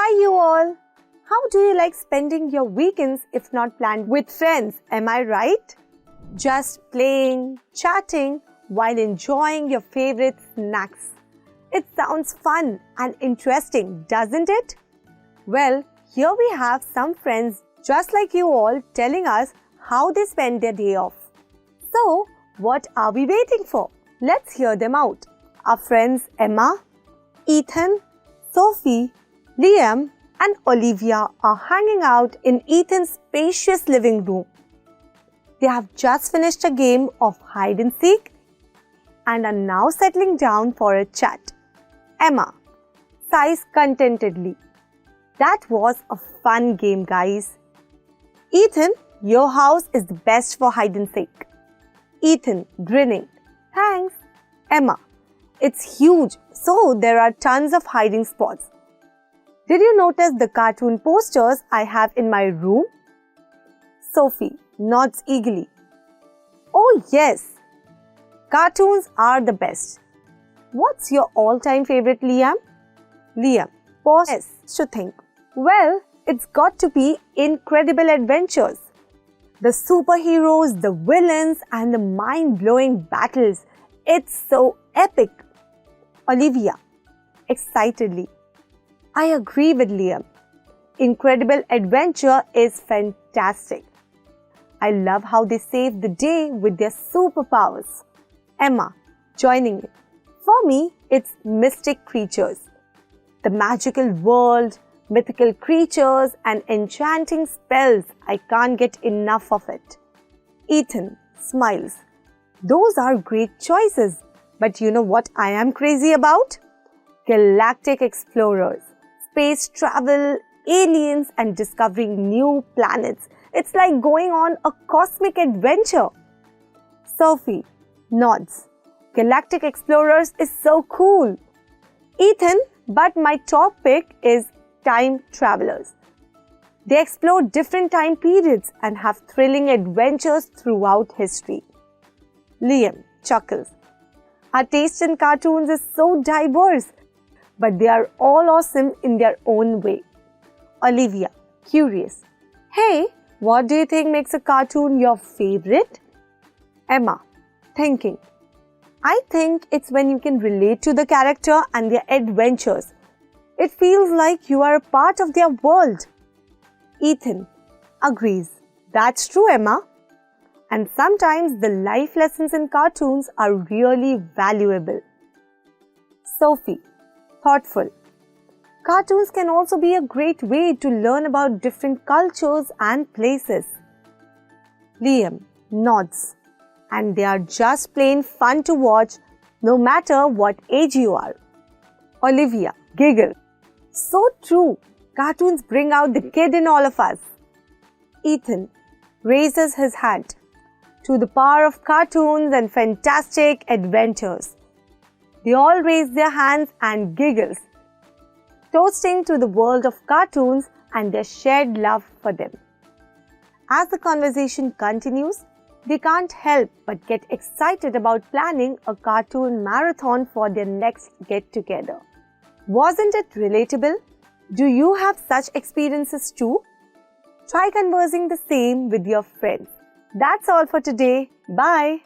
Hi you all! How do you like spending your weekends if not planned with friends? Am I right? Just playing, chatting while enjoying your favorite snacks. It sounds fun and interesting, doesn't it? Well, here we have some friends just like you all telling us how they spend their day off. So, what are we waiting for? Let's hear them out. Our friends Emma, Ethan, Sophie, Liam and Olivia are hanging out in Ethan's spacious living room. They have just finished a game of hide and seek and are now settling down for a chat. Emma sighs contentedly. That was a fun game, guys. Ethan, your house is the best for hide and seek. Ethan, grinning. Thanks. Emma, it's huge, so there are tons of hiding spots. Did you notice the cartoon posters I have in my room? Sophie nods eagerly. Oh yes, cartoons are the best. What's your all-time favorite, Liam? Liam pauses to think. Well, it's got to be Incredible Adventures. The superheroes, the villains and the mind-blowing battles. It's so epic. Olivia excitedly. I agree with Liam. Incredible Adventure is fantastic. I love how they save the day with their superpowers. Emma, joining in. For me, it's Mystic Creatures. The magical world, mythical creatures and enchanting spells. I can't get enough of it. Ethan smiles. Those are great choices. But you know what I am crazy about? Galactic Explorers. Space travel, aliens and discovering new planets. It's like going on a cosmic adventure. Sophie nods. Galactic Explorers is so cool. Ethan, but my top pick is Time Travelers. They explore different time periods and have thrilling adventures throughout history. Liam chuckles. Our taste in cartoons is so diverse, but they are all awesome in their own way. Olivia, curious. Hey, what do you think makes a cartoon your favorite? Emma, thinking. I think it's when you can relate to the character and their adventures. It feels like you are a part of their world. Ethan agrees. That's true, Emma. And sometimes the life lessons in cartoons are really valuable. Sophie, thoughtful. Cartoons can also be a great way to learn about different cultures and places. Liam nods. And they are just plain fun to watch no matter what age you are. Olivia giggles. So true. Cartoons bring out the kid in all of us. Ethan raises his hand. To the power of cartoons and fantastic adventures. They all raise their hands and giggles, toasting to the world of cartoons and their shared love for them. As the conversation continues, they can't help but get excited about planning a cartoon marathon for their next get-together. Wasn't it relatable? Do you have such experiences too? Try conversing the same with your friends. That's all for today. Bye.